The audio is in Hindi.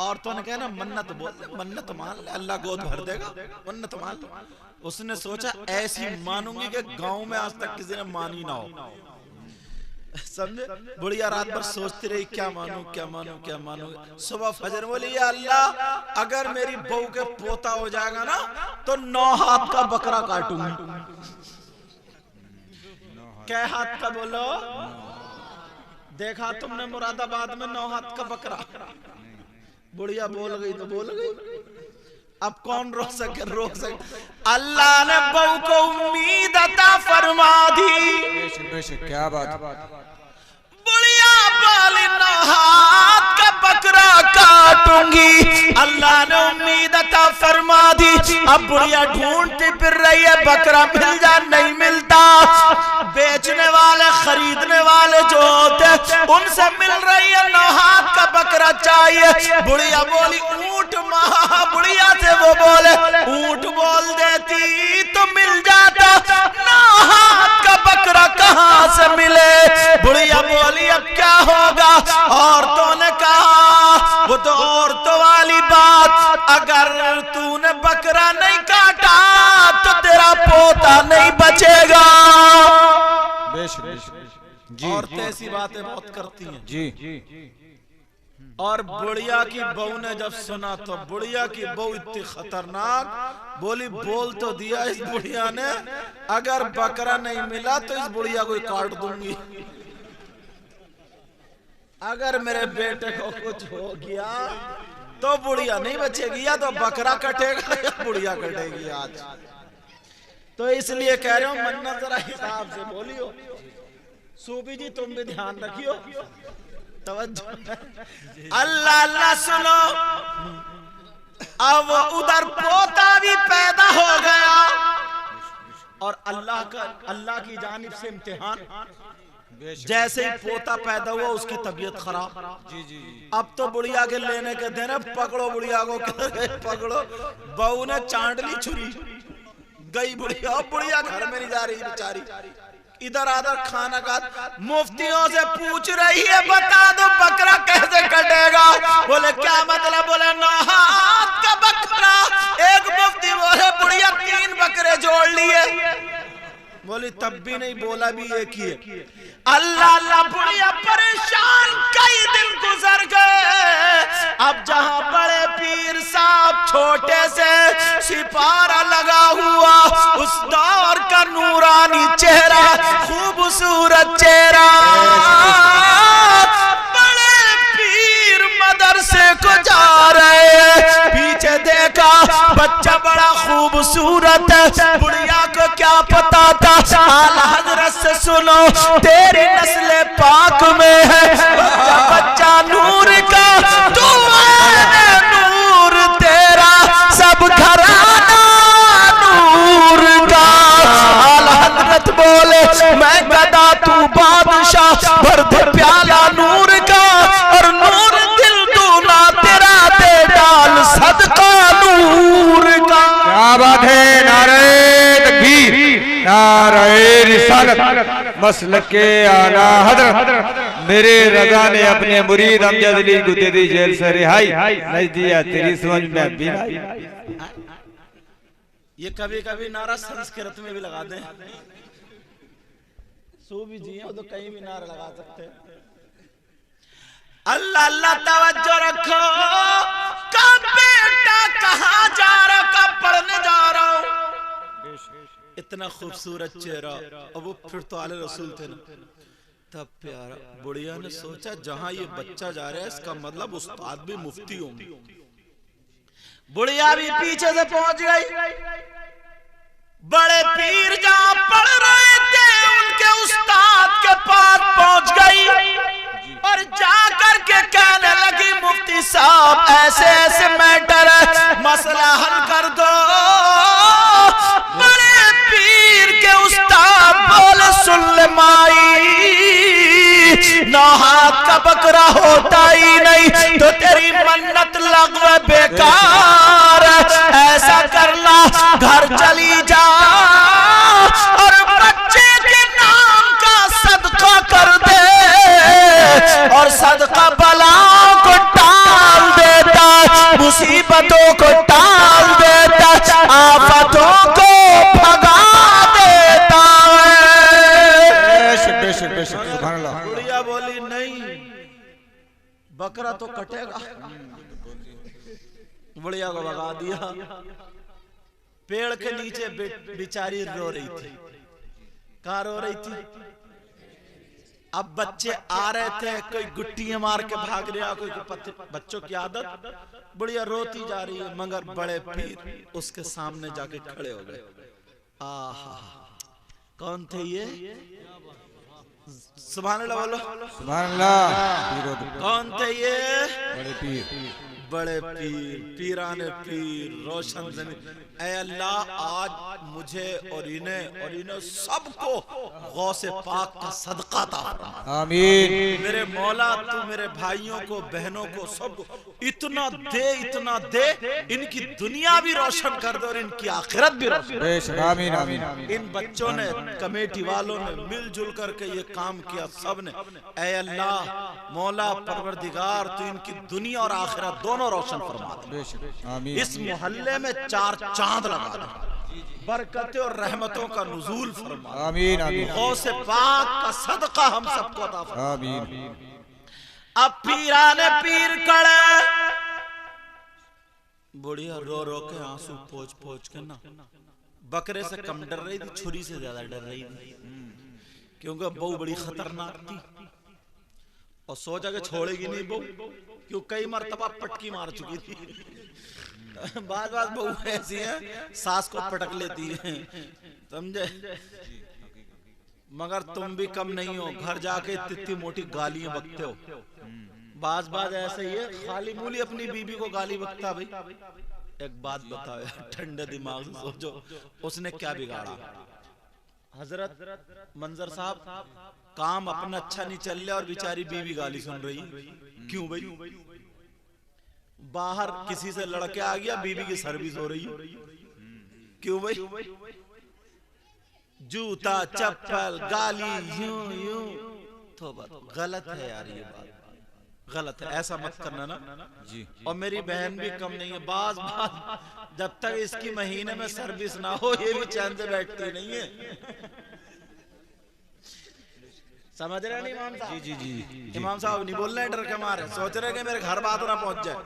औरतों ने कहा ना मन्नत बोल दे, मन्नत मान ले, अल्लाह गोद भर देगा, मन्नत मान ले। उसने सोचा ऐसी मानूंगी कि गांव में आज तक किसी ने मानी ना हो। समझे? बुढ़िया रात भर सोचती रही क्या मानूं क्या मानूं क्या मानूं। सुबह फजर बोली या अल्लाह अगर मेरी बहू के पोता हो जाएगा ना तो 9 हाथ का बकरा काटूंगी। क्या हाथ का बोलो? देखा तुमने मुरादाबाद में 9 हाथ का बकरा। बुढ़िया बोल गई तो बोल गई, अब कौन रोक सके? रोक सके? अल्लाह ने बहू को उम्मीद अता फरमा दी। क्या बात। बुढ़िया बोली 9 हाथ का बकरा काटूंगी। अल्लाह ने उम्मीद अता फरमा दी। अब बुढ़िया ढूंढती फिर रही है बकरा मिल जा, नहीं मिलता। बेचने वाले खरीदने वाले जो होते उनसे मिल रही है 9 हाथ का बकरा चाहिए। बुढ़िया बोली ऊंट मां। बुढ़िया से वो बोले ऊंट बोल देती तो मिल जाता, 9 हाथ का बकरा कहां से मिले? बुढ़िया बोली अब क्या होगा? औरतों ने कहा वो तो औरतों वाली बात, अगर तूने बकरा नहीं काटा तो तेरा पोता नहीं बचेगा। औरतें ऐसी बातें बहुत करती हैं जी। और बुढ़िया की बहू ने जब सुना तो बुढ़िया की बहू इतनी खतरनाक बोली, बोल तो दिया इस बुढ़िया ने अगर बकरा नहीं मिला तो इस बुढ़िया को काट दूंगी। अगर मेरे बेटे को कुछ हो गया तो बुढ़िया नहीं बचेगी, या तो बकरा कटेगा या बुढ़िया कटेगी आज। तो इसलिए कह रहे हो मन्नत जरा हिसाब से बोलियो। सूबी जी तुम भी ध्यान रखियो, तवज्जो। अल्लाह अल्लाह सुनो। अब उधर पोता भी पैदा हो गया और अल्लाह की जानिब से इम्तिहान। जैसे ही पोता पैदा हुआ उसकी तबीयत खराब। जी जी। अब तो बुढ़िया के लेने के दिन पकड़ो बुढ़िया को, पकड़ो। बहू ने चांट ली छुरी, गई बुढ़िया। बुढ़िया घर में नहीं जा रही बेचारी, इधर आधर खाना खा। मुफ्तियों से पूछ रही है बता दो बकरा कैसे कटेगा? बोले क्या मतलब? बोले 9 हाथ का बकरा। एक मुफ्ती बोले बुढ़िया 3 बकरे जोड़ लिए। बोली तब भी नहीं, बोला भी एक ही है। अल्लाह अल्लाह बुढ़िया परेशान, कई दिन गुजर गए। अब जहां बड़े पीर साहब छोटे से सिपारा लगा हुआ, उस दौर का नूरानी चेहरा, खूबसूरत चेहरा, बड़े पीर मदरसे को जा रहे। पीछे देखा बच्चा बड़ा खूबसूरत है। बुढ़िया को क्या पता था आला हजरत से सुनो तेरी नस्ल पाक में है बच्चा नूर का, तू नूर तेरा सब घराना नूर का। आला हजरत बोले मैं गदा तू बादशाह, भर दे प्याला नूर का और नूर दिल दूना तेरा दे डाल सदका नूर का। क्या बात है। नारे तकबीर, नारे रिसालत, मसलक के आला हज़रत मेरे रज़ा ने अपने मुरीद अमजद अली को दे दी जेल से रिहाई। नजदिया तेरी समझ में भी नहीं। ये कभी कभी नारा संस्कृत में भी लगा दें। सूबी जी हो तो कहीं भी नारा लगा सकते हैं। अल्लाह अल्लाह तवज्जो रखो। कब बेटा कहाँ जा रहा, कब पढ़ने जा रहा हूँ। इतना खूबसूरत चेहरा, अब वो फिर तो आले रसूल थे ना। तब प्यारा बुढ़िया ने सोचा जहां ये बच्चा जा रहा है इसका मतलब उस्ताद भी मुफ्ती होंगे। बुढ़िया भी पीछे से पहुंच गई। बड़े पीर जहां पढ़ रहे थे उनके उस्ताद के पास पहुंच गई और जाकर के कहने लगी मुफ्ती साहब ऐसे ऐसे मैटर है, मसला हल कर दो। बड़े पीर के उस्ताद बोले सुन ले माई, 9 हाथ का बकरा होता ही नहीं तो तेरी मन्नत लगवे बेकार। ऐसा करना घर चली जा और बच्चे के नाम का सदका कर दे और सदका बलाओं को टाल देता मुसीबतों को टाल देता, आफतों को भगा देता है। बेशक बेशक सुभान अल्लाह। बुढ़िया बोली नहीं, बकरा तो कटेगा। बुढ़िया को भगा दिया। पेड़ के नीचे बेचारी रो रही थी। कहाँ रो रही थी? अब बच्चे आ रहे थे, कोई गुट्टियां मार के भाग रहा, कोई बच्चों की आदत। बुढ़िया रोती जा रही है, मगर बड़े पीर उसके सामने जाके खड़े हो गए। आहा, कौन थे ये? सुभान अल्लाह बोलो। सुभान अल्लाह। कौन थे ये? बड़े पीर, बड़े पीर, पीराने पीर, रोशन जमीन। ऐ अल्लाह, आज मुझे और इन्हें सबको गौसे पाक का सदका ता फरमा। आमीन। मेरे मौला, तू मेरे भाइयों को, बहनों को, सबको इतना दे, इनकी दुनिया भी रोशन कर दे और इनकी आखिरत भी रोशन। बेशक आमीन आमीन। इन बच्चों ने, कमेटी वालों ने मिलजुल करके ये काम किया, सब ने। ऐ अल्लाह मौला परवरदिगार, तू इनकी दुनिया और आखिरत दोनों रोशन फरमा दे। बेशक आमीन। इस मोहल्ले में 4 चांद लगा दे, बरकतें और रहमतों का नुज़ूल फरमा। आमीन आमीन। गौसे पाक का सदका हम सबको अता फरमा। आमीन। अब पीराने पीर कड़े, बुढ़िया रो रो के आंसू पोंछ के ना, बकरे से कम डर रही थी, छुरी से ज्यादा डर रही थी, क्योंकि बहू बड़ी खतरनाक थी और सोचा कि छोड़ेगी नहीं बहू, क्यों कई मरतबा पटकी मार चुकी थी। बात बहू ऐसी है, सास को पटक लेती है, समझे। मगर तुम भी कम नहीं हो, घर जाके इतनी मोटी गालियां बकते हो। बाज ऐसे ही है, खाली मूली अपनी बीबी को गाली बकता। भाई एक बात बताओ, ठंडे दिमाग से सोचो, उसने क्या बिगाड़ा? हजरत मंजर साहब, काम अपना अच्छा नहीं चल रहा और बेचारी बीवी गाली सुन रही। क्यों भाई? बाहर किसी से लड़के आ गया, बीवी की सर्विस हो रही है। क्यों भाई? जूता, चप्पल, गाली, यूं तो गलत है यार, ये बात गलत है, ऐसा मत करना ना जी। और मेरी बहन भी कम नहीं है, बाज जब तक इसकी महीने में सर्विस ना हो, ये भी चैन से बैठती नहीं है। समझ रहे हैं इमाम साहब? जी। इमाम साहब नहीं बोल रहे, डर के मारे, सोच रहे कि मेरे घर बात ना पहुंच जाए।